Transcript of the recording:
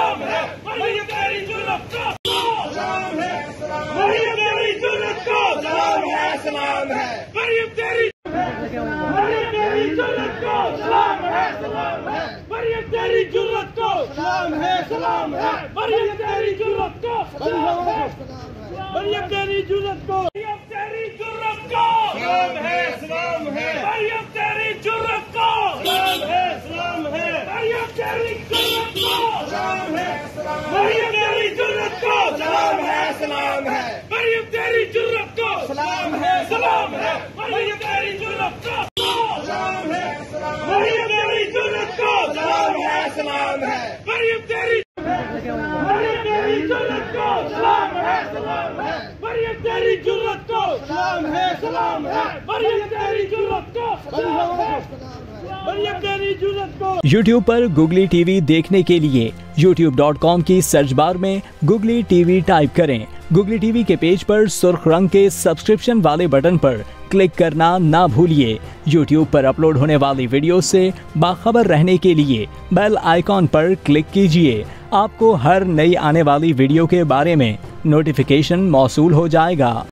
सलाम है, मरियम तेरी जुर्रत को सलाम है, मरियम तेरी जुर्रत को सलाम है, मरियम तेरी जुर्रत को सलाम है, मरियम तेरी जुर्रत को सलाम है, मरियम तेरी जुर्रत को सलाम है, मरियम तेरी जुर्रत को, मरियम तेरी जुर्रत को सलाम है, मरियम तेरी जुर्रत को सलाम है, मरियम तेरी जुर्रत को सलाम है, मरियम तेरी जुर्रत को सलाम है, मरियम तेरी जुर्रत को सलाम है, मरियम तेरी जुर्रत को सलाम है, मरियम तेरी जुर्रत को सलाम है, मरियम तेरी जुर्रत को सलाम है, मरियम तेरी जुर्रत को सलाम है, मरियम तेरी जुर्रत को सलाम है, मरियम तेरी जुर्रत को। YouTube पर गुगली टीवी देखने के लिए youtube.com की सर्च बार में गुगली टीवी टाइप करें। गुगली टीवी के पेज पर सुर्ख रंग के सब्सक्रिप्शन वाले बटन पर क्लिक करना ना भूलिए। YouTube पर अपलोड होने वाली वीडियो से बाखबर रहने के लिए बेल आइकॉन पर क्लिक कीजिए। आपको हर नई आने वाली वीडियो के बारे में नोटिफिकेशन मौसूल हो जाएगा।